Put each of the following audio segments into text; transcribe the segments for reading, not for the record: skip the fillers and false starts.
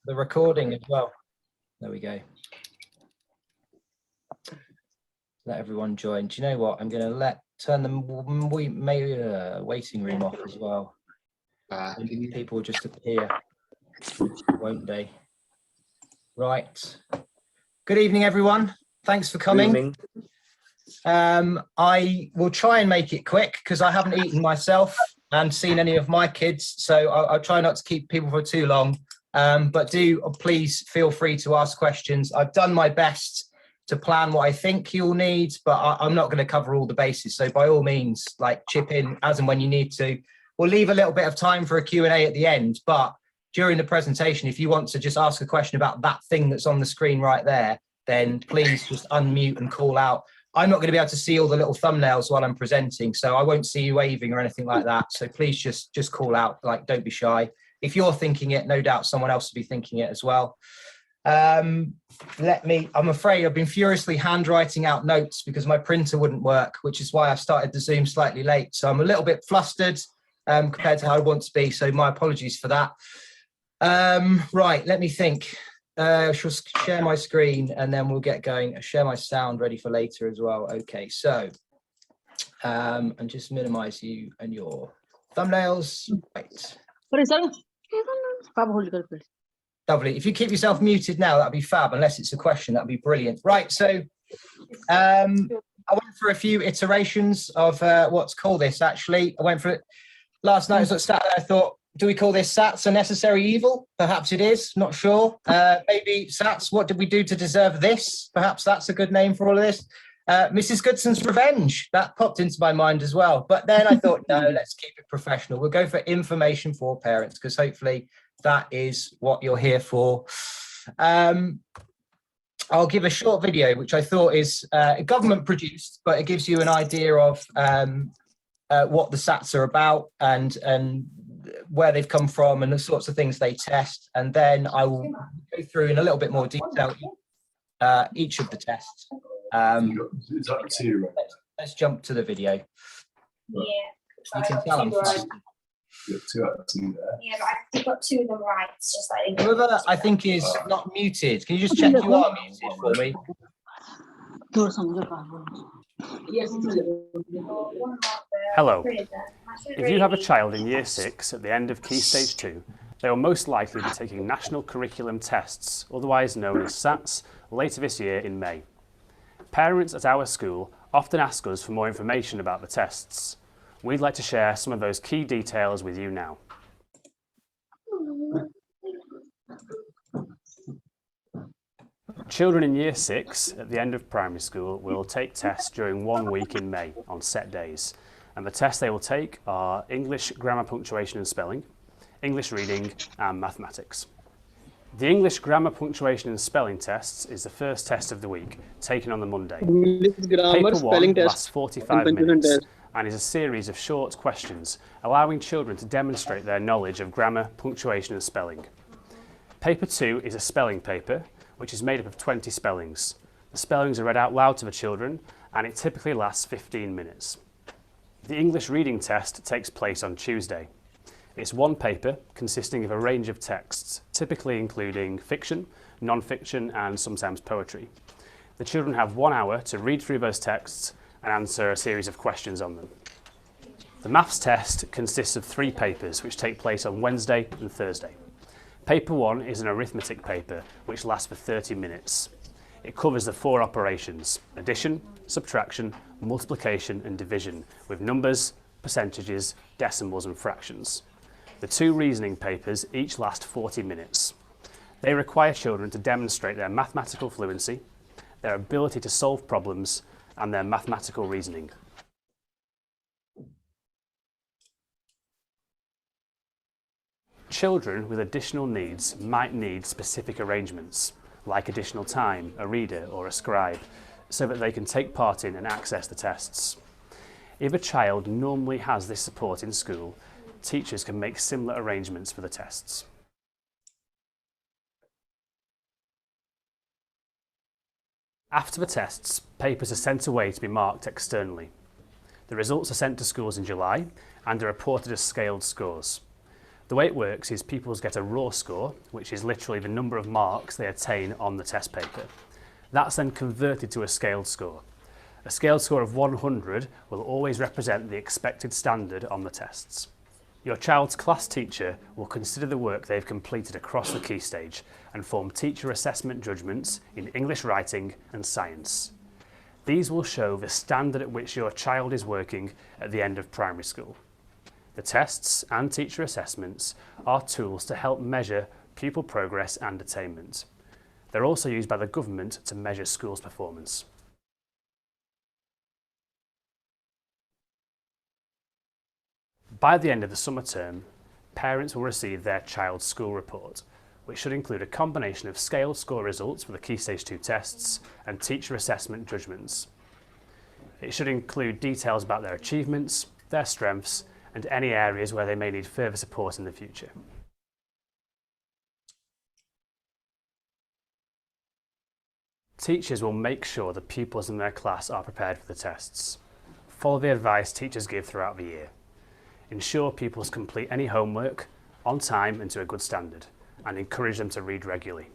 the recording as well. There we go. Let everyone join. Do you know what? I'm going to turn the waiting room off as well. People will just appear, won't they? Right. Good evening, everyone. Thanks for coming. I will try and make it quick because I haven't eaten myself and seen any of my kids, so I'll try not to keep people for too long. But please feel free to ask questions. I've done my best to plan what I think you'll need, but I'm not going to cover all the bases. So by all means, chip in as and when you need to. We'll leave a little bit of time for a Q&A at the end, but during the presentation, if you want to just ask a question about that thing that's on the screen right there, then please just unmute and call out. I'm not going to be able to see all the little thumbnails while I'm presenting, so I won't see you waving or anything like that. So please just call out, don't be shy. If you're thinking it, no doubt someone else will be thinking it as well. I'm afraid I've been furiously handwriting out notes because my printer wouldn't work, which is why I've started the Zoom slightly late. So I'm a little bit flustered compared to how I want to be. So my apologies for that. Right, let me think. I shall share my screen and then we'll get going. I'll share my sound ready for later as well. Okay, so and just minimize you and your thumbnails. Right. Lovely. If you keep yourself muted now, that'd be fab. Unless it's a question, that'd be brilliant. Right. So I went through a few iterations of what's called this. Actually, I went through it last night. I thought, do we call this SATs a necessary evil? Perhaps it is. Not sure. Maybe SATs. What did we do to deserve this? Perhaps that's a good name for all of this. Mrs. Goodson's revenge. That popped into my mind as well. But then I thought, no, let's keep it professional. We'll go for information for parents because hopefully that is what you're here for. I'll give a short video, which I thought is government produced, but it gives you an idea of what the SATs are about and where they've come from and the sorts of things they test. And then I will go through in a little bit more detail each of the tests. Let's jump to the video. Yeah. You can tell I'm fast. Yeah, but I've got two of them right. It's just like whoever I think is not muted. Can you just check you are muted for me? Hello. If you have a child in Year 6 at the end of Key Stage 2, they will most likely be taking National Curriculum Tests, otherwise known as SATs, later this year in May. Parents at our school often ask us for more information about the tests. We'd like to share some of those key details with you now. Children in Year 6 at the end of primary school will take tests during 1 week in May on set days. And the tests they will take are English, grammar, punctuation and spelling, English reading and mathematics. The English grammar, punctuation and spelling tests is the first test of the week, taken on the Monday. Paper 1 lasts 45 minutes and is a series of short questions, allowing children to demonstrate their knowledge of grammar, punctuation and spelling. Paper 2 is a spelling paper, which is made up of 20 spellings. The spellings are read out loud to the children and it typically lasts 15 minutes. The English reading test takes place on Tuesday. It's one paper consisting of a range of texts, typically including fiction, non-fiction and sometimes poetry. The children have 1 hour to read through those texts and answer a series of questions on them. The maths test consists of 3 papers which take place on Wednesday and Thursday. Paper 1 is an arithmetic paper which lasts for 30 minutes. It covers the 4 operations: addition, subtraction, multiplication and division with numbers, percentages, decimals and fractions. The 2 reasoning papers each last 40 minutes. They require children to demonstrate their mathematical fluency, their ability to solve problems, and their mathematical reasoning. Children with additional needs might need specific arrangements, like additional time, a reader or a scribe, so that they can take part in and access the tests. If a child normally has this support in school, teachers can make similar arrangements for the tests. After the tests, papers are sent away to be marked externally. The results are sent to schools in July and are reported as scaled scores. The way it works is pupils get a raw score, which is literally the number of marks they attain on the test paper. That's then converted to a scaled score. A scaled score of 100 will always represent the expected standard on the tests. Your child's class teacher will consider the work they've completed across the key stage and form teacher assessment judgments in English writing and science. These will show the standard at which your child is working at the end of primary school. The tests and teacher assessments are tools to help measure pupil progress and attainment. They're also used by the government to measure schools' performance. By the end of the summer term, parents will receive their child's school report, which should include a combination of scaled score results for the Key Stage 2 tests and teacher assessment judgments. It should include details about their achievements, their strengths, and any areas where they may need further support in the future. Teachers will make sure the pupils in their class are prepared for the tests. Follow the advice teachers give throughout the year. Ensure pupils complete any homework on time and to a good standard, and encourage them to read regularly.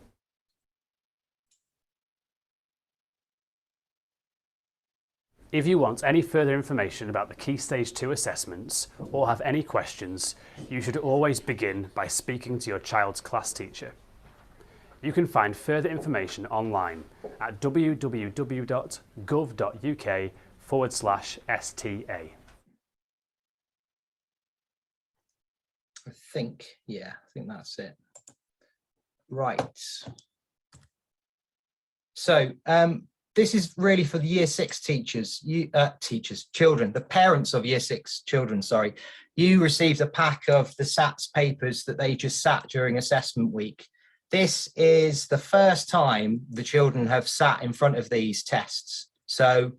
If you want any further information about the Key Stage 2 assessments or have any questions, you should always begin by speaking to your child's class teacher. You can find further information online at www.gov.uk/STA. I think that's it. Right. So this is really for the Year 6 teachers, children, the parents of Year 6 children, sorry. You received a pack of the SATs papers that they just sat during assessment week. This is the first time the children have sat in front of these tests. So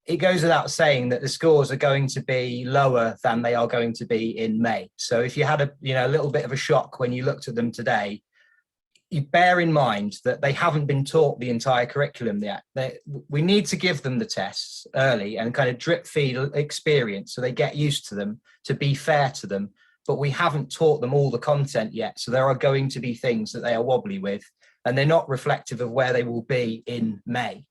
it goes without saying that the scores are going to be lower than they are going to be in May. So if you had a little bit of a shock when you looked at them today, you bear in mind that they haven't been taught the entire curriculum yet. We need to give them the tests early and kind of drip feed experience so they get used to them, to be fair to them, but we haven't taught them all the content yet. So there are going to be things that they are wobbly with, and they're not reflective of where they will be in May.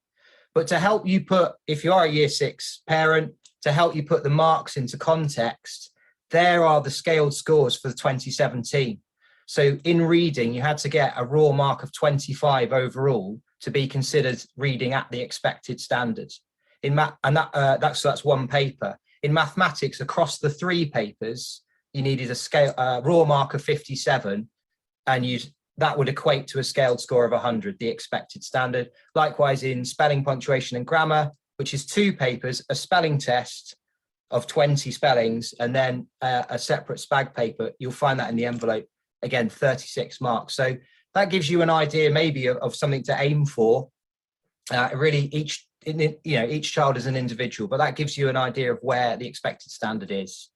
But to help you put, if you are a Year 6 parent, to help you put the marks into context, there are the scaled scores for the 2017. So in reading, you had to get a raw mark of 25 overall to be considered reading at the expected standards. That's one paper. In mathematics, across the 3 papers, you needed a raw mark of 57, and that would equate to a scaled score of 100, the expected standard. Likewise, in spelling, punctuation, and grammar, which is 2 papers, a spelling test of 20 spellings, and then a separate SPAG paper. You'll find that in the envelope. Again, 36 marks. So that gives you an idea maybe of something to aim for. Really, each child is an individual, but that gives you an idea of where the expected standard is.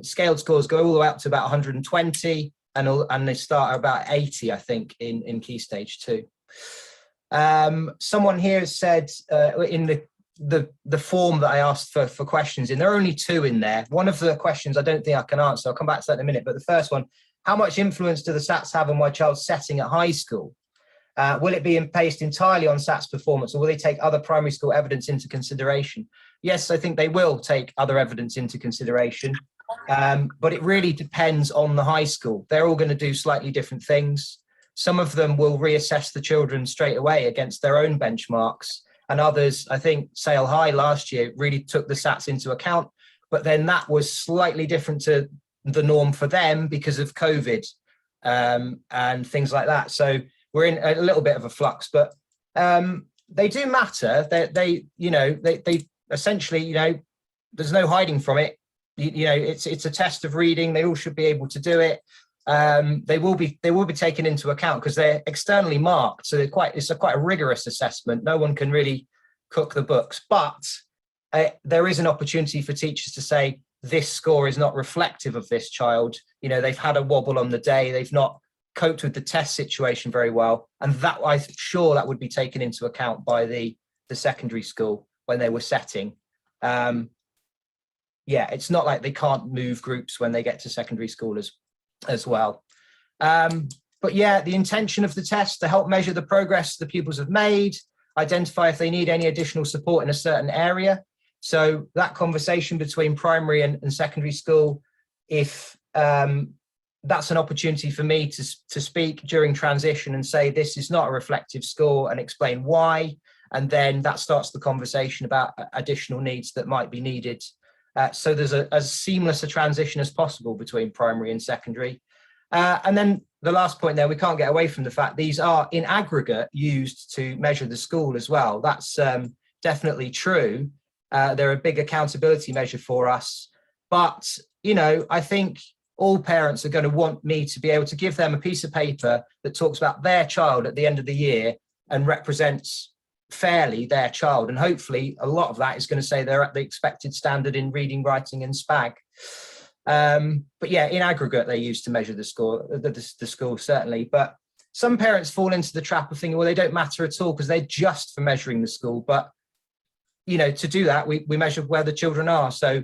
Scaled scores go all the way up to about 120, and they start at about 80, I think, in Key Stage 2. Someone here said in the form that I asked for questions in, there are only 2 in there. One of the questions I don't think I can answer. I'll come back to that in a minute. But the first one, how much influence do the SATs have on my child's setting at high school? Will it be based entirely on SATs performance, or will they take other primary school evidence into consideration? Yes, I think they will take other evidence into consideration, but it really depends on the high school. They're all going to do slightly different things. Some of them will reassess the children straight away against their own benchmarks, and others, I think Sale High last year really took the SATs into account, but then that was slightly different to the norm for them because of COVID and things like that. So we're in a little bit of a flux, but they do matter. They essentially, there's no hiding from it. It's a test of reading. They all should be able to do it. They will be taken into account because they're externally marked. So it's quite a rigorous assessment. No one can really cook the books, but there is an opportunity for teachers to say, this score is not reflective of this child. They've had a wobble on the day. They've not coped with the test situation very well. And that, I'm sure that would be taken into account by the secondary school when they were setting. It's not like they can't move groups when they get to secondary school as well. But yeah, the intention of the test to help measure the progress the pupils have made, identify if they need any additional support in a certain area. So that conversation between primary and secondary school, if that's an opportunity for me to speak during transition and say, this is not a reflective score, and explain why. And then that starts the conversation about additional needs that might be needed. So there's as seamless a transition as possible between primary and secondary. And then the last point there, we can't get away from the fact these are in aggregate used to measure the school as well. That's definitely true. They're a big accountability measure for us. But, you know, I think all parents are going to want me to be able to give them a piece of paper that talks about their child at the end of the year and represents fairly their child. And hopefully a lot of that is going to say they're at the expected standard in reading, writing and SPAG. But yeah, in aggregate, they're used to measure the score, the school certainly. But some parents fall into the trap of thinking, well, they don't matter at all because they're just for measuring the school. But, you know, to do that, we measure where the children are. So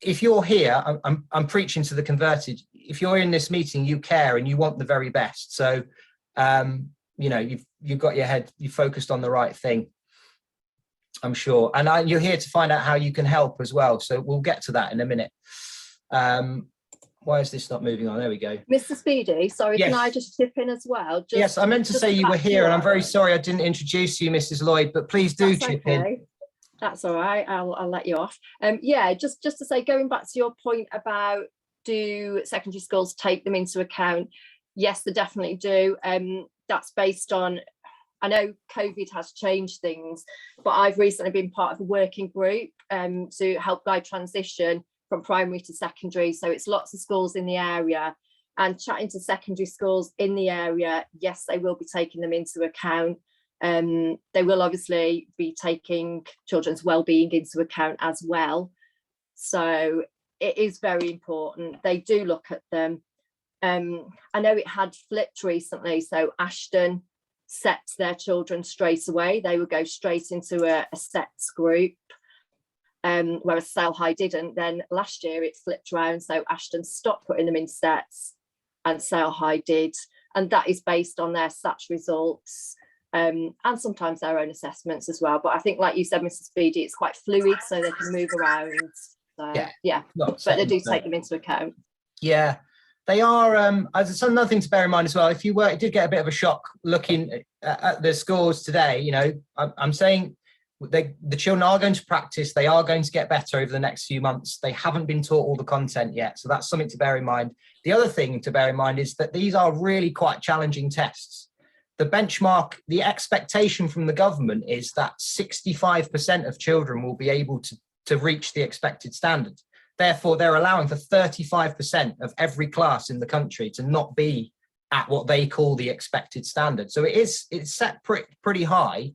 if you're here, I'm preaching to the converted. If you're in this meeting, you care and you want the very best. So, you know, you've got your head, you focused on the right thing, I'm sure. And you're here to find out how you can help as well. So we'll get to that in a minute. Why is this not moving on? There we go. Mr. Speedy, sorry, yes. Can I just chip in as well? Yes, I meant to say you were here, and I'm very sorry I didn't introduce you, Mrs. Lloyd, but please do chip in. That's all right. I'll let you off. Yeah, just to say, going back to your point about do secondary schools take them into account? Yes, they definitely do. That's based on, I know COVID has changed things, but I've recently been part of a working group to help guide transition from primary to secondary. So it's lots of schools in the area, and chatting to secondary schools in the area, yes, they will be taking them into account. They will obviously be taking children's well-being into account as well. So it is very important. They do look at them. I know it had flipped recently. So Ashton sets their children straight away. They would go straight into a sets group, whereas Sale High didn't. Then last year it flipped around. So Ashton stopped putting them in sets and Sale High did. And that is based on their SATs results. And sometimes their own assessments as well. But I think, like you said, Mrs. Speedy, it's quite fluid, so they can move around. So, yeah. But they do take them into account. Yeah, they are. It's another thing to bear in mind as well. If you were, it did get a bit of a shock looking at the scores today. You know, I'm saying the children are going to practice. They are going to get better over the next few months. They haven't been taught all the content yet, so that's something to bear in mind. The other thing to bear in mind is that these are really quite challenging tests. The benchmark, the expectation from the government is that 65% of children will be able to reach the expected standard. Therefore, they're allowing for 35% of every class in the country to not be at what they call the expected standard. So it's set pretty high.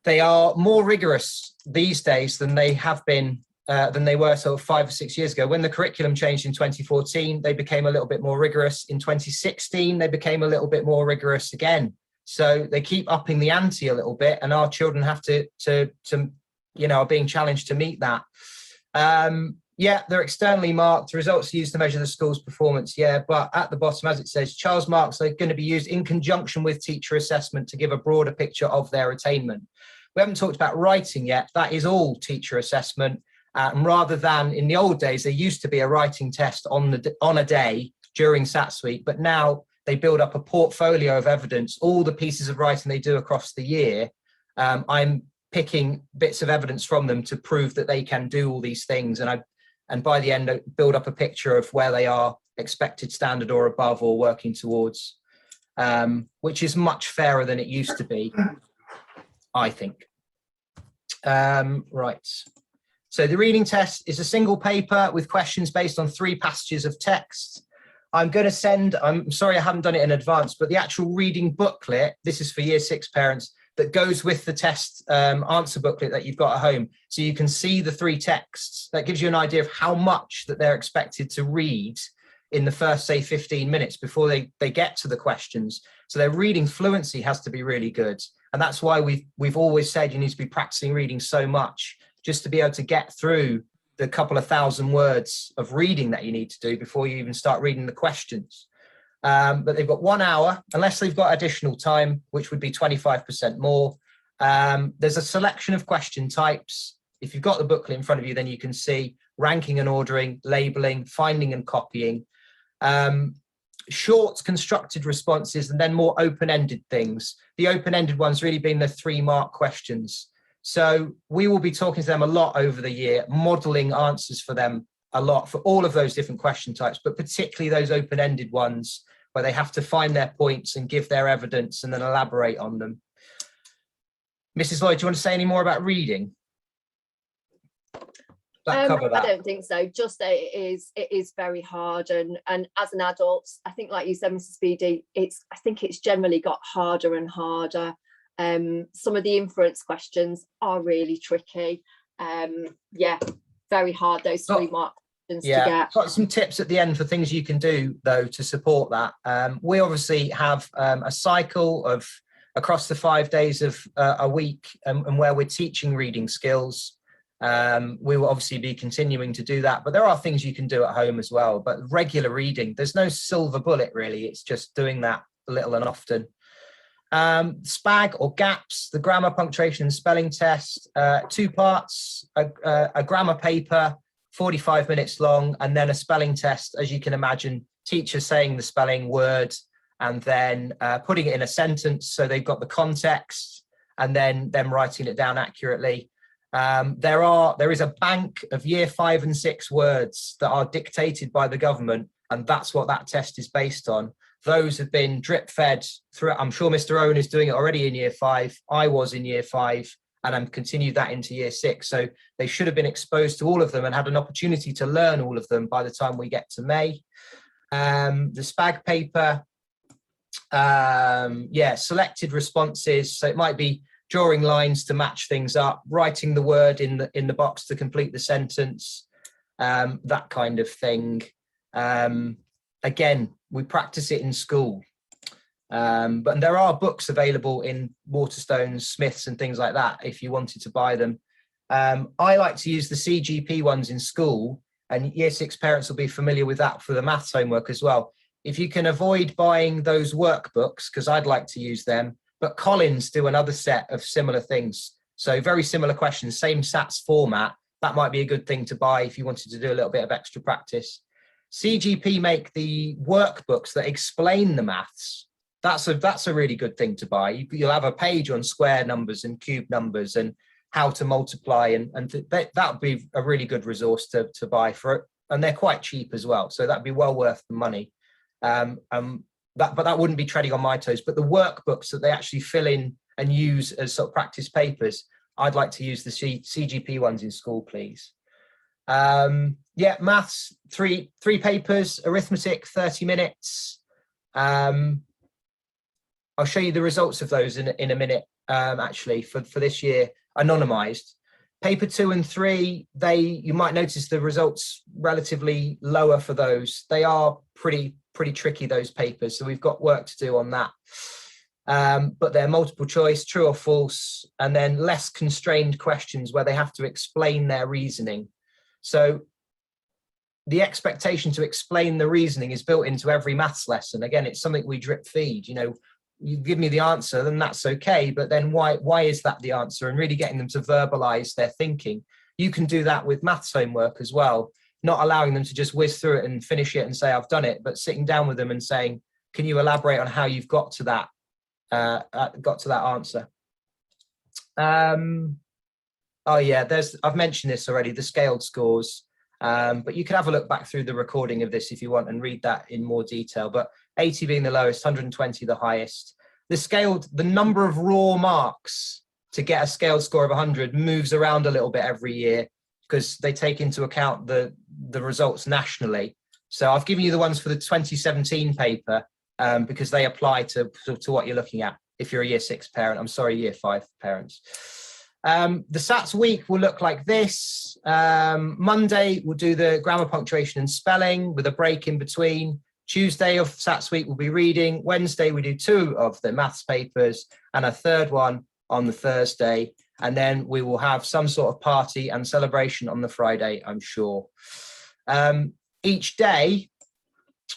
They are more rigorous these days than they have been, than they were sort of 5 or 6 years ago. When the curriculum changed in 2014, they became a little bit more rigorous. In 2016, they became a little bit more rigorous again. So they keep upping the ante a little bit, and our children have to you know, are being challenged to meet that. Yeah, they're externally marked. The results are used to measure the school's performance. Yeah, but at the bottom, as it says, Charles marks are going to be used in conjunction with teacher assessment to give a broader picture of their attainment. We haven't talked about writing yet. That is all teacher assessment. And rather than in the old days, there used to be a writing test on a day during SATs week, but now they build up a portfolio of evidence, all the pieces of writing they do across the year. I'm picking bits of evidence from them to prove that they can do all these things. And by the end, I build up a picture of where they are expected standard or above or working towards, which is much fairer than it used to be, I think. Right. So the reading test is a single paper with questions based on 3 passages of text. I'm going to send, I'm sorry I haven't done it in advance, but the actual reading booklet, this is for Year 6 parents, that goes with the test answer booklet that you've got at home. So you can see the 3 texts. That gives you an idea of how much that they're expected to read in the first, say, 15 minutes before they get to the questions. So their reading fluency has to be really good. And that's why we've always said you need to be practicing reading so much just to be able to get through the couple of thousand words of reading that you need to do before you even start reading the questions. But they've got 1 hour, unless they've got additional time, which would be 25% more. There's a selection of question types. If you've got the booklet in front of you, then you can see ranking and ordering, labeling, finding and copying, short constructed responses, and then more open-ended things. The open-ended ones really being the 3-mark questions. So we will be talking to them a lot over the year, modeling answers for them a lot for all of those different question types, but particularly those open-ended ones where they have to find their points and give their evidence and then elaborate on them. Mrs. Lloyd, do you want to say any more about reading? I don't think so. Just it is very hard, and as an adult, I think, like you said, Mrs. Speedy, I think it's generally got harder and harder. Some of the inference questions are really tricky. Yeah, very hard, those 3-mark questions to get. Got some tips at the end for things you can do though to support that. We obviously have a cycle of across the 5 days of a week, and where we're teaching reading skills. We will obviously be continuing to do that, but there are things you can do at home as well. But regular reading, there's no silver bullet really. It's just doing that little and often. SPAG or GAPS, the grammar, punctuation and spelling test, 2 parts, a grammar paper, 45 minutes long, and then a spelling test, as you can imagine, teacher saying the spelling word and then putting it in a sentence so they've got the context, and then them writing it down accurately. There is a bank of year 5 and 6 words that are dictated by the government, and that's what that test is based on. Those have been drip fed through. I'm sure Mr. Owen is doing it already in year 5. I was in year 5, and I'm continued that into year 6. So they should have been exposed to all of them and had an opportunity to learn all of them by the time we get to May. The SPAG paper, selected responses. So it might be drawing lines to match things up, writing the word in the box to complete the sentence, that kind of thing. Again, we practice it in school, but there are books available in Waterstones, Smiths and things like that if you wanted to buy them. I like to use the CGP ones in school, and year 6 parents will be familiar with that for the maths homework as well. If you can avoid buying those workbooks, because I'd like to use them, but Collins do another set of similar things. So very similar questions, same SATS format. That might be a good thing to buy if you wanted to do a little bit of extra practice. CGP make the workbooks that explain the maths. That's a really good thing to buy. You'll have a page on square numbers and cube numbers and how to multiply, and that would be a really good resource to buy for it. And they're quite cheap as well, so that'd be well worth the money. But that wouldn't be treading on my toes. But the workbooks that they actually fill in and use as sort of practice papers, I'd like to use the CGP ones in school, please. Maths, three papers, arithmetic, 30 minutes. I'll show you the results of those in a minute, actually, for this year, anonymized. Paper 2 and 3, you might notice the results relatively lower for those. They are pretty tricky, those papers, so we've got work to do on that. But they're multiple choice, true or false, and then less constrained questions where they have to explain their reasoning. So the expectation to explain the reasoning is built into every maths lesson. Again, it's something we drip feed. You give me the answer, then that's okay, but then why is that the answer? And really getting them to verbalize their thinking. You can do that with maths homework as well, not allowing them to just whiz through it and finish it and say, I've done it, but sitting down with them and saying, can you elaborate on how you've got to that answer? I've mentioned this already, the scaled scores, but you can have a look back through the recording of this if you want and read that in more detail. But 80 being the lowest, 120 the highest. The number of raw marks to get a scaled score of 100 moves around a little bit every year because they take into account the results nationally. So I've given you the ones for the 2017 paper because they apply to what you're looking at if you're a year 6 parent. I'm sorry, year 5 parents. The SATS week will look like this. Monday, we'll do the grammar, punctuation and spelling with a break in between. Tuesday of SATS week will be reading. Wednesday, we do 2 of the maths papers and a third one on the Thursday. And then we will have some sort of party and celebration on the Friday, I'm sure. Each day,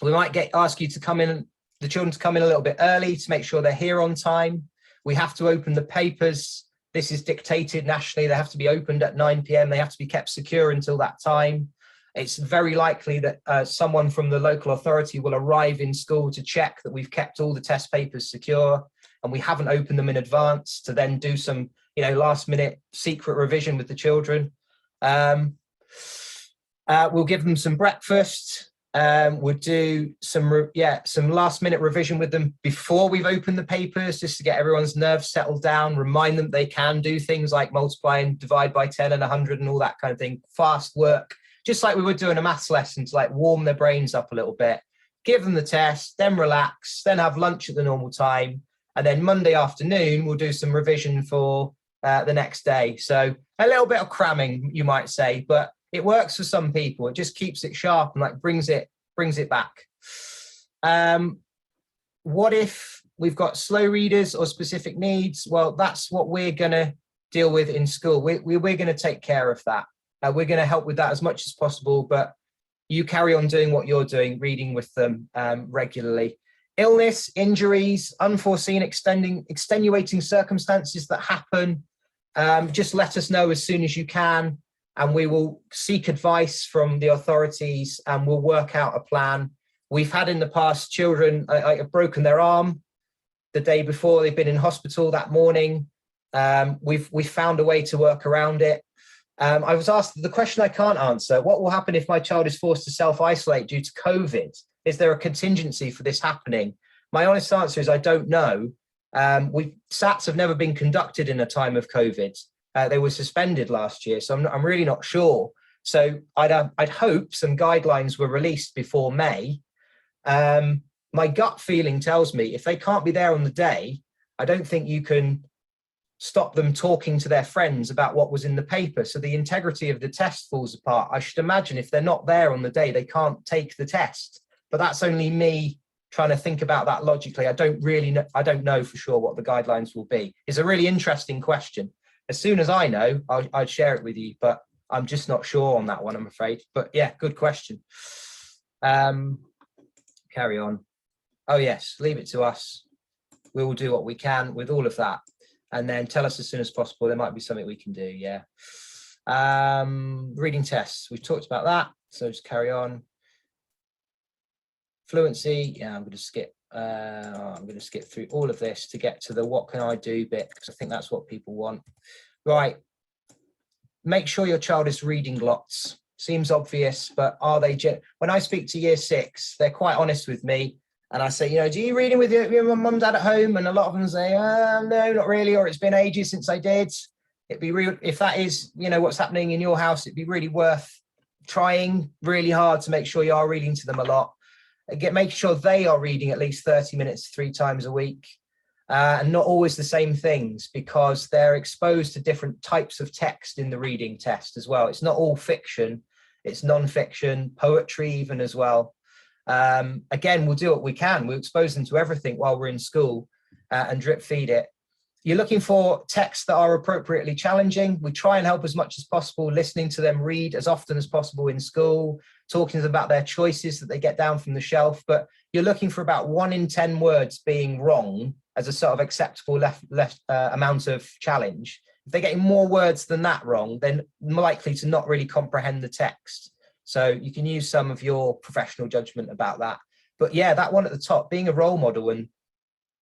we might ask you to come in, the children to come in a little bit early to make sure they're here on time. We have to open the papers. This is dictated nationally. They have to be opened at 9 p.m. They have to be kept secure until that time. It's very likely that someone from the local authority will arrive in school to check that we've kept all the test papers secure and we haven't opened them in advance to then do some, last minute secret revision with the children. We'll give them some breakfast. We'll do some last minute revision with them before we've opened the papers, just to get everyone's nerves settled down, remind them they can do things like multiply and divide by 10 and 100 and all that kind of thing. Fast work, just like we would do in a maths lesson, to like warm their brains up a little bit, give them the test, then relax, then have lunch at the normal time. And then Monday afternoon, we'll do some revision for the next day. So a little bit of cramming, you might say, but it works for some people. It just keeps it sharp and like brings it back. What if we've got slow readers or specific needs? Well, that's what we're going to deal with in school. We're going to take care of that. We're going to help with that as much as possible, but you carry on doing what you're doing, reading with them regularly. Illness, injuries, unforeseen extenuating circumstances that happen, just let us know as soon as you can, and we will seek advice from the authorities and we'll work out a plan. We've had in the past children have broken their arm the day before, they've been in hospital that morning. We've found a way to work around it. I was asked the question I can't answer: what will happen if my child is forced to self-isolate due to COVID? Is there a contingency for this happening? My honest answer is I don't know. SATs have never been conducted in a time of COVID. They were suspended last year, so I'm really not sure. So I'd hope some guidelines were released before May. My gut feeling tells me if they can't be there on the day, I don't think you can stop them talking to their friends about what was in the paper. So the integrity of the test falls apart. I should imagine if they're not there on the day, they can't take the test. But that's only me trying to think about that logically. I don't really know. I don't know for sure what the guidelines will be. It's a really interesting question. As soon as I know, I'd share it with you, but I'm just not sure on that one, I'm afraid. But yeah, good question. Carry on. Oh yes, leave it to us. We will do what we can with all of that. And then tell us as soon as possible. There might be something we can do, yeah. Reading tests, we've talked about that. So just carry on. Fluency, yeah, I'm going to skip through all of this to get to the what can I do bit, because I think that's what people want. Right, make sure your child is reading lots. Seems obvious, but are they? When I speak to year 6, they're quite honest with me, and I say, do you reading with your mum and dad at home? And a lot of them say, no, not really, or it's been ages since I did. It'd be real if that is, what's happening in your house. It'd be really worth trying really hard to make sure you are reading to them a lot. Make sure they are reading at least 30 minutes 3 times a week, and not always the same things, because they're exposed to different types of text in the reading test as well. It's not all fiction, it's non-fiction, poetry even as well. Again, we'll do what we can. We'll expose them to everything while we're in school and drip feed it. You're looking for texts that are appropriately challenging. We try and help as much as possible, listening to them read as often as possible in school, talking to them about their choices that they get down from the shelf. But you're looking for about 1 in 10 words being wrong as a sort of acceptable amount of challenge. If they're getting more words than that wrong, then more likely to not really comprehend the text. So you can use some of your professional judgment about that. But yeah, that one at the top, being a role model and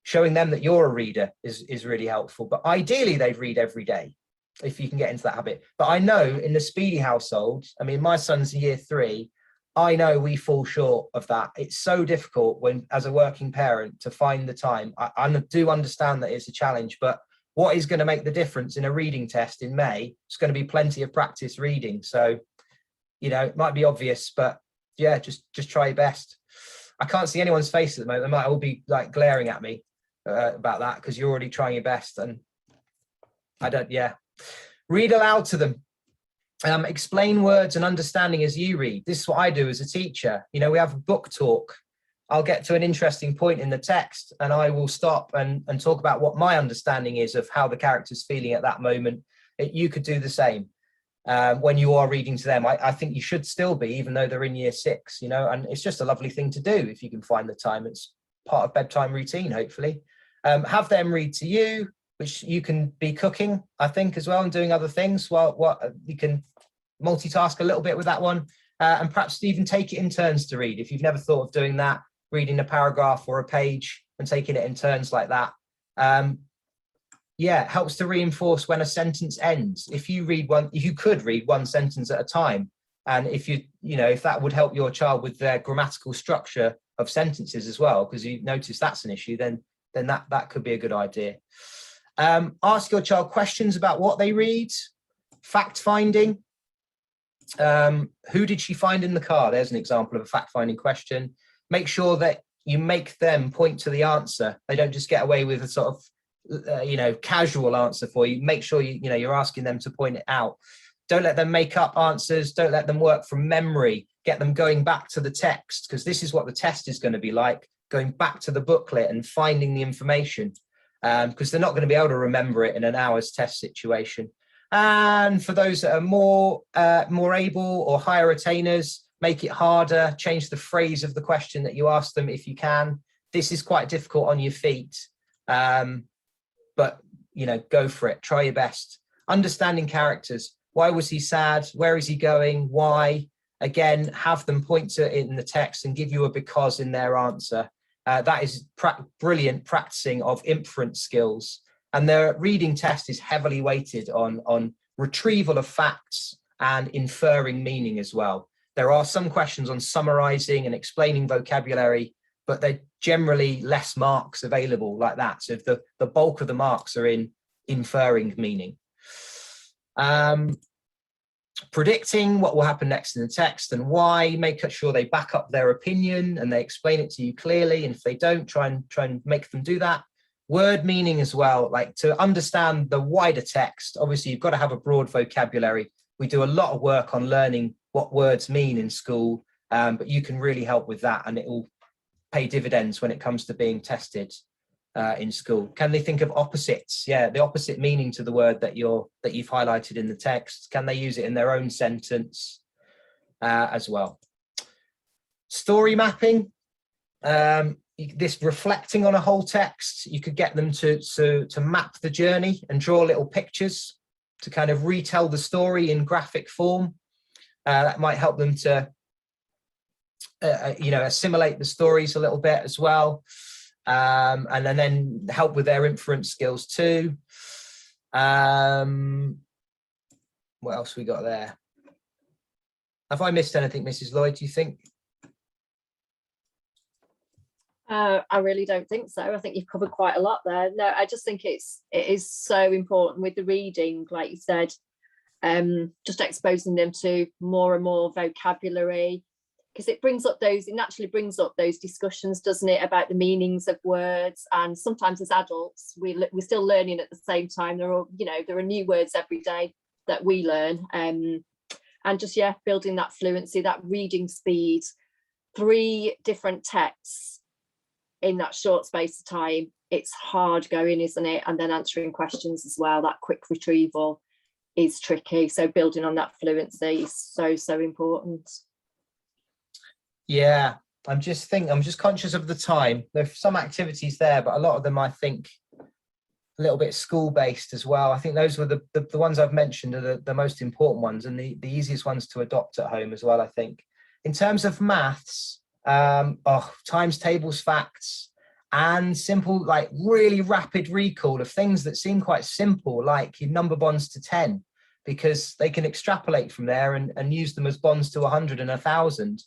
showing them that you're a reader is really helpful. But ideally, they'd read every day if you can get into that habit. But I know in the Speedy household, I mean, my son's in year 3, I know we fall short of that. It's so difficult when, as a working parent, to find the time. I do understand that it's a challenge, but what is going to make the difference in a reading test in May? It's going to be plenty of practice reading. So, it might be obvious, but yeah, just try your best. I can't see anyone's face at the moment. They might all be like glaring at me about that, because you're already trying your best. And read aloud to them. Explain words and understanding as you read. This is what I do as a teacher. We have book talk I'll get to an interesting point in the text and I will stop and talk about what my understanding is of how the character's feeling at that moment. You could do the same when you are reading to them. I think you should still be, even though they're in year 6, you know, and it's just a lovely thing to do if you can find the time. It's part of bedtime routine, hopefully. Have them read to you, which you can be cooking, I think, as well, and doing other things. Well, you can multitask a little bit with that one, and perhaps even take it in turns to read. If you've never thought of doing that, reading a paragraph or a page and taking it in turns like that. Yeah, it helps to reinforce when a sentence ends. If you could read one sentence at a time, and if if that would help your child with their grammatical structure of sentences as well, because you notice that's an issue, then that could be a good idea. Ask your child questions about what they read, fact finding. Who did she find in the car? There's an example of a fact finding question. Make sure that you make them point to the answer. They don't just get away with a sort of casual answer for you. Make sure you're asking them to point it out. Don't let them make up answers. Don't let them work from memory. Get them going back to the text, because this is what the test is going to be like, going back to the booklet and finding the information, because they're not going to be able to remember it in an hour's test situation. And for those that are more able or higher attainers, make it harder. Change the phrase of the question that you ask them if you can. This is quite difficult on your feet, but go for it. Try your best. Understanding characters. Why was he sad? Where is he going? Why? Again, have them point to it in the text and give you a because in their answer. That is brilliant practicing of inference skills. And their reading test is heavily weighted on retrieval of facts and inferring meaning as well. There are some questions on summarizing and explaining vocabulary, but they're generally less marks available like that. So if the bulk of the marks are in inferring meaning. Predicting what will happen next in the text and why, make sure they back up their opinion and they explain it to you clearly. And if they don't, try and make them do that. Word meaning as well, like to understand the wider text. Obviously, you've got to have a broad vocabulary. We do a lot of work on learning what words mean in school, but you can really help with that, and it will pay dividends when it comes to being tested in school. Can they think of opposites? Yeah, the opposite meaning to the word that you've highlighted in the text. Can they use it in their own sentence as well? Story mapping. This reflecting on a whole text, you could get them to map the journey and draw little pictures to kind of retell the story in graphic form. That might help them to assimilate the stories a little bit as well, and then help with their inference skills too. What else we got there? Have I missed anything, Mrs. Lloyd, do you think? I really don't think so. I think you've covered quite a lot there. No, I just think it is so important with the reading, like you said, just exposing them to more and more vocabulary, because it naturally brings up those discussions, doesn't it, about the meanings of words. And sometimes as adults, we're still learning at the same time. There are new words every day that we learn, and just building that fluency, that reading speed. 3 different texts in that short space of time, it's hard going, isn't it? And then answering questions as well, that quick retrieval is tricky. So building on that fluency is so important. Yeah, I'm just conscious of the time. There's some activities there, but a lot of them I think a little bit school-based as well. I think those were the ones I've mentioned are the most important ones and the easiest ones to adopt at home as well, I think. In terms of maths, times tables, facts, and simple, like really rapid recall of things that seem quite simple, like your number bonds to 10, because they can extrapolate from there and use them as bonds to 100 and 1,000.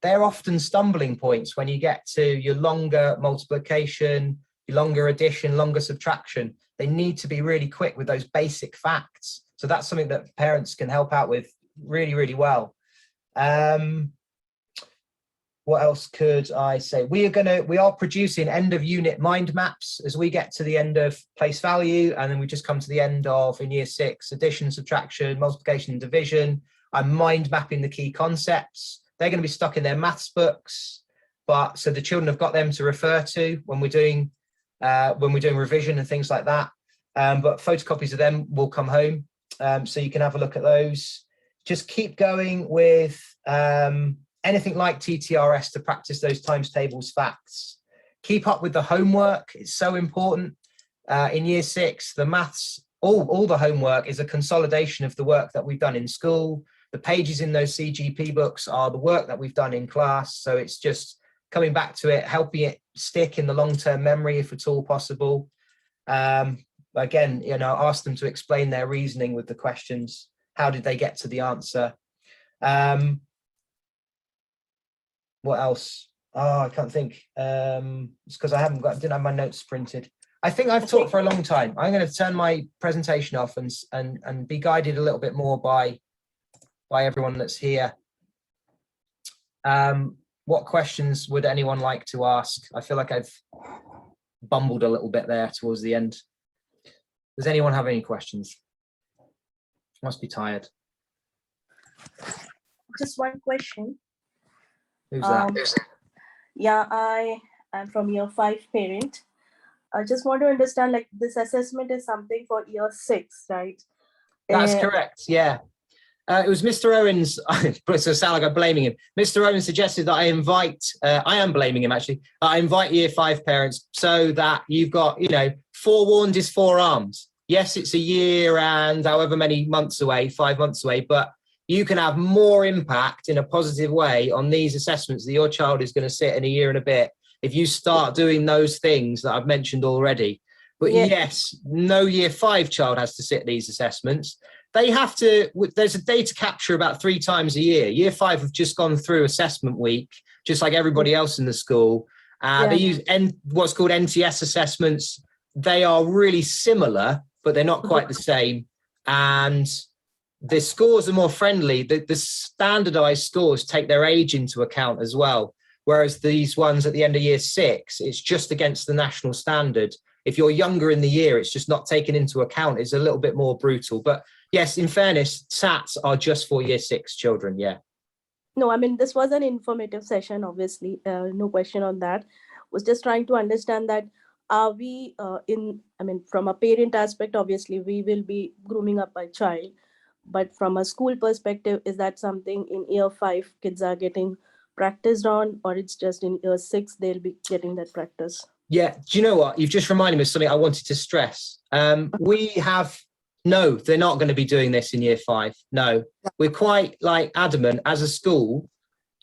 They're often stumbling points when you get to your longer multiplication, your longer addition, longer subtraction. They need to be really quick with those basic facts. So that's something that parents can help out with really, really well. What else could I say? We are producing end of unit mind maps as we get to the end of place value, and then we just come to the end of, in year 6, addition, subtraction, multiplication and division. I'm mind mapping the key concepts. They're going to be stuck in their maths books. but so the children have got them to refer to when we're doing revision and things like that. But photocopies of them will come home, so you can have a look at those. Just keep going with anything like TTRS to practice those times tables, facts. Keep up with the homework. It's so important. In year 6, the maths, all the homework is a consolidation of the work that we've done in school. The pages in those CGP books are the work that we've done in class. So it's just coming back to it, helping it stick in the long-term memory if at all possible. Again, you know, ask them to explain their reasoning with the questions. How did they get to the answer? What else? Oh, I can't think. It's because I didn't have my notes printed. I think I've talked for a long time. I'm going to turn my presentation off and be guided a little bit more by everyone that's here. What questions would anyone like to ask? I feel like I've bumbled a little bit there towards the end. Does anyone have any questions? Must be tired. Just one question. Who's that? Yeah, I am from year 5 parent. I just want to understand, like, this assessment is something for year 6, right? That's correct, yeah. It was Mr. Owens, it's a sound like I'm blaming him. Mr. Owens suggested that I am blaming him actually, I invite year 5 parents so that you've got, you know, forewarned is forearmed. Yes, it's a year and however many months away, 5 months away, but you can have more impact in a positive way on these assessments that your child is going to sit in a year and a bit if you start doing those things that I've mentioned already. But Yeah. yes, no year 5 child has to sit these assessments. They have to, there's a data capture about 3 times a year. Year 5 have just gone through assessment week, just like everybody else in the school. They use what's called NTS assessments. They are really similar, but they're not quite the same. And the scores are more friendly. The standardized scores take their age into account as well. Whereas these ones at the end of year 6, it's just against the national standard. If you're younger in the year, it's just not taken into account. It's a little bit more brutal. But yes, in fairness, SATs are just for year 6 children, yeah. No, I mean, this was an informative session, obviously, no question on that. Was just trying to understand that, are we from a parent aspect, obviously, we will be grooming up a child. But from a school perspective, is that something in year 5 kids are getting practiced on, or it's just in year 6 they'll be getting that practice? Yeah, do you know what? You've just reminded me of something I wanted to stress. No, they're not going to be doing this in year 5. No, we're quite adamant as a school.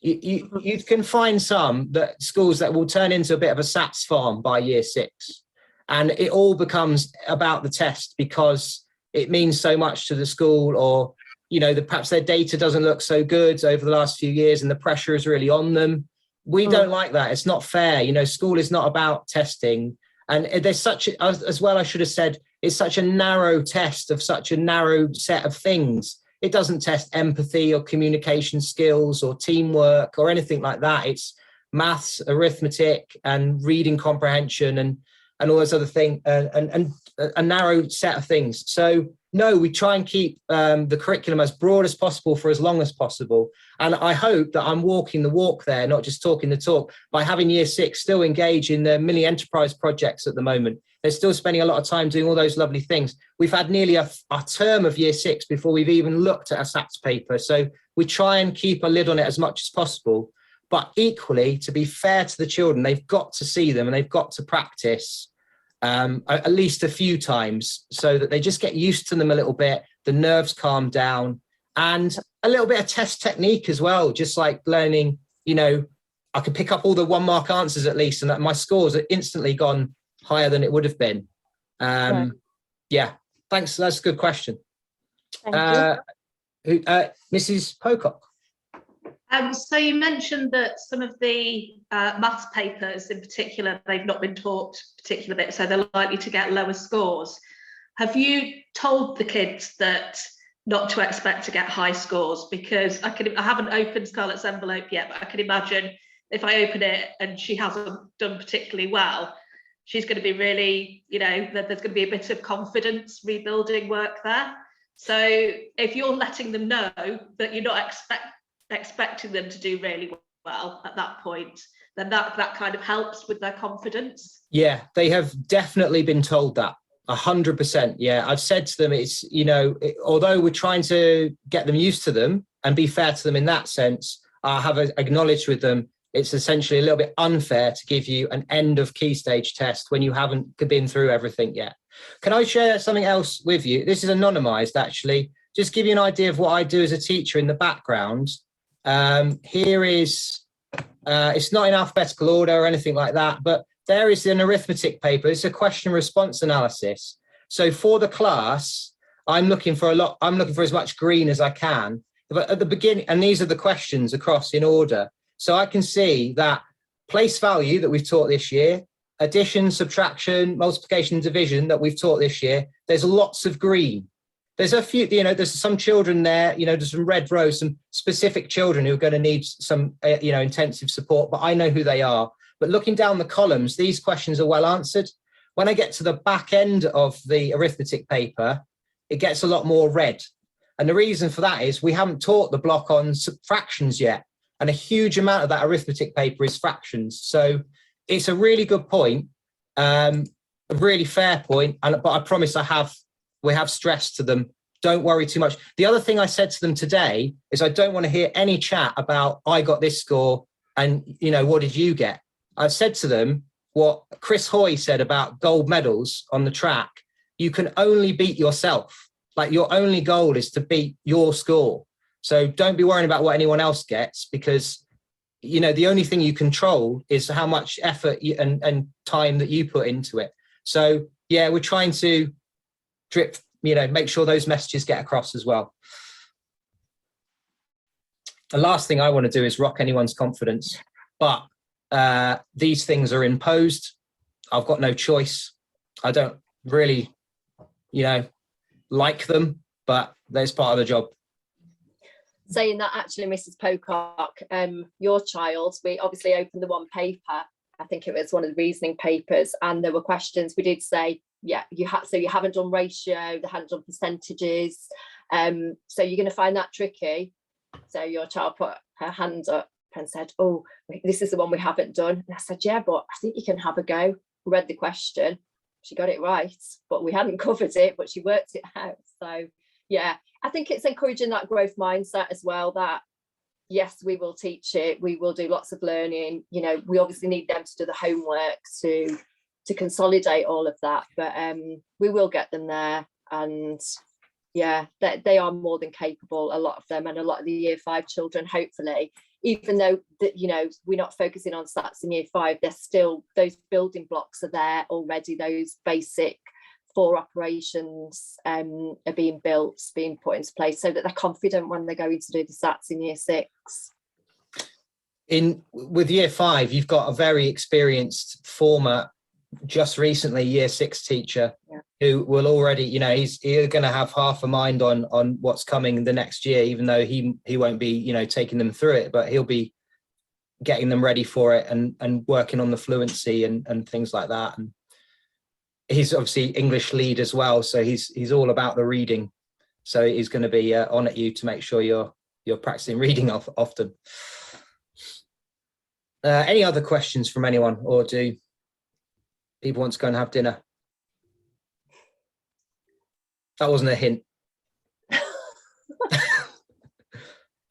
You can find some schools that will turn into a bit of a SATs farm by year 6. And it all becomes about the test because it means so much to the school, or, you know, perhaps their data doesn't look so good over the last few years and the pressure is really on them. We don't like that. It's not fair. You know, school is not about testing. And there's as well, I should have said, it's such a narrow test of such a narrow set of things. It doesn't test empathy or communication skills or teamwork or anything like that. It's maths, arithmetic, and reading comprehension and all those other things, and a narrow set of things. So no, we try and keep the curriculum as broad as possible for as long as possible. And I hope that I'm walking the walk there, not just talking the talk, by having year 6 still engage in the mini enterprise projects at the moment. They're still spending a lot of time doing all those lovely things. We've had nearly a term of year 6 before we've even looked at a SATs paper. So we try and keep a lid on it as much as possible. But equally, to be fair to the children, they've got to see them and they've got to practice at least a few times so that they just get used to them a little bit, the nerves calm down, and a little bit of test technique as well, just like learning, you know, I could pick up all the 1-mark answers at least, and that my scores are instantly gone higher than it would have been. Yeah, thanks. That's a good question. Thank you. Mrs. Pocock. So you mentioned that some of the maths papers in particular, they've not been taught particular bit, so they're likely to get lower scores. Have you told the kids that not to expect to get high scores? Because I haven't opened Scarlett's envelope yet, but I can imagine if I open it and she hasn't done particularly well, she's going to be really, you know, there's going to be a bit of confidence rebuilding work there. So if you're letting them know that you're not expecting them to do really well at that point, then that kind of helps with their confidence. Yeah, they have definitely been told that. 100%. Yeah, I've said to them, it's, although we're trying to get them used to them and be fair to them in that sense, I have acknowledged with them, it's essentially a little bit unfair to give you an end of key stage test when you haven't been through everything yet. Can I share something else with you? This is anonymized, actually. Just give you an idea of what I do as a teacher in the background. Here is, it's not in alphabetical order or anything like that, but there is an arithmetic paper. It's a question response analysis. So for the class, I'm looking for as much green as I can. But at the beginning, and these are the questions across in order. So I can see that place value that we've taught this year, addition, subtraction, multiplication, and division that we've taught this year, there's lots of green. There's a few, there's some children there, there's some red rows, some specific children who are going to need some, intensive support, but I know who they are. But looking down the columns, these questions are well answered. When I get to the back end of the arithmetic paper, it gets a lot more red. And the reason for that is we haven't taught the block on fractions yet. And a huge amount of that arithmetic paper is fractions. So it's a really good point, a really fair point. But I promise we have stressed to them, don't worry too much. The other thing I said to them today is I don't want to hear any chat about I got this score and, what did you get? I said to them what Chris Hoy said about gold medals on the track. You can only beat yourself. Like your only goal is to beat your score. So don't be worrying about what anyone else gets, because, the only thing you control is how much effort and time that you put into it. So, yeah, we're trying to make sure those messages get across as well. The last thing I want to do is rock anyone's confidence, but these things are imposed. I've got no choice. I don't really, like them, but that's part of the job. Saying that, actually, Mrs. Pocock, your child, we obviously opened the one paper. I think it was one of the reasoning papers, and there were questions. We did say, yeah, you haven't done ratio, they hadn't done percentages. So you're going to find that tricky. So your child put her hand up and said, oh, this is the one we haven't done. And I said, yeah, but I think you can have a go. We read the question. She got it right, but we hadn't covered it, but she worked it out. So, yeah, I think it's encouraging that growth mindset as well, that, yes, we will teach it. We will do lots of learning. We obviously need them to do the homework to consolidate all of that, but we will get them there. And yeah, they are more than capable, a lot of them, and a lot of the year 5 children, hopefully, even though that we're not focusing on stats in year 5, there's still those building blocks are there already. Those basic 4 operations are being built, being put into place, so that they're confident when they're going to do the stats in year 6. With year 5, you've got a very experienced former, just recently year 6 teacher, who will already, he's going to have half a mind on what's coming the next year, even though he won't be, taking them through it, but he'll be getting them ready for it and working on the fluency and things like that. And he's obviously English lead as well, so he's all about the reading. So he's going to be on at you to make sure you're practicing reading often. Any other questions from anyone, or do people want to go and have dinner? That wasn't a hint.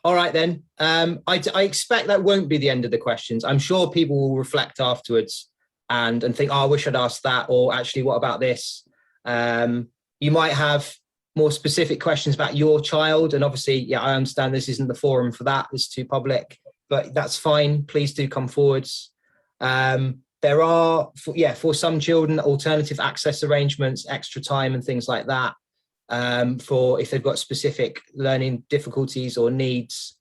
All right, then. I expect that won't be the end of the questions. I'm sure people will reflect afterwards and think, oh, I wish I'd asked that, or actually, what about this? You might have more specific questions about your child. And obviously, yeah, I understand this isn't the forum for that. It's too public, but that's fine. Please do come forwards. There are, for some children, alternative access arrangements, extra time and things like that, for if they've got specific learning difficulties or needs.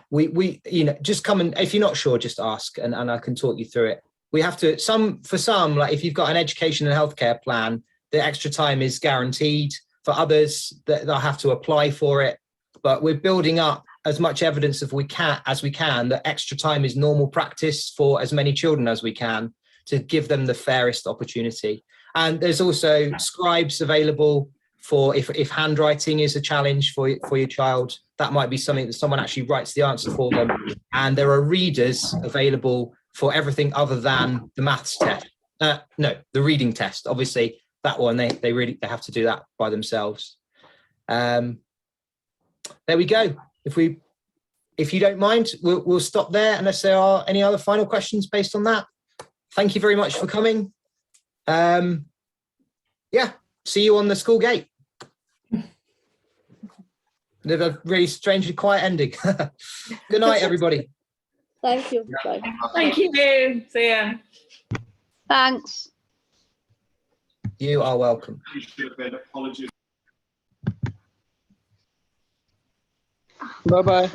We just come, and if you're not sure, just ask and I can talk you through it. We have to, for some, like if you've got an education and healthcare plan, the extra time is guaranteed. For others, they'll have to apply for it. But we're building up as much evidence as we can that extra time is normal practice for as many children as we can, to give them the fairest opportunity. And there's also scribes available for if handwriting is a challenge for your child, that might be something that someone actually writes the answer for them. And there are readers available for everything other than the maths test. No, the reading test. Obviously, that one they have to do that by themselves. There we go. If you don't mind, we'll stop there unless there are any other final questions based on that. Thank you very much for coming. Yeah, see you on the school gate. Live a really strangely quiet ending. Good night, everybody. Thank you. Bye. Thank you. See ya. Thanks. You are welcome. Bye-bye.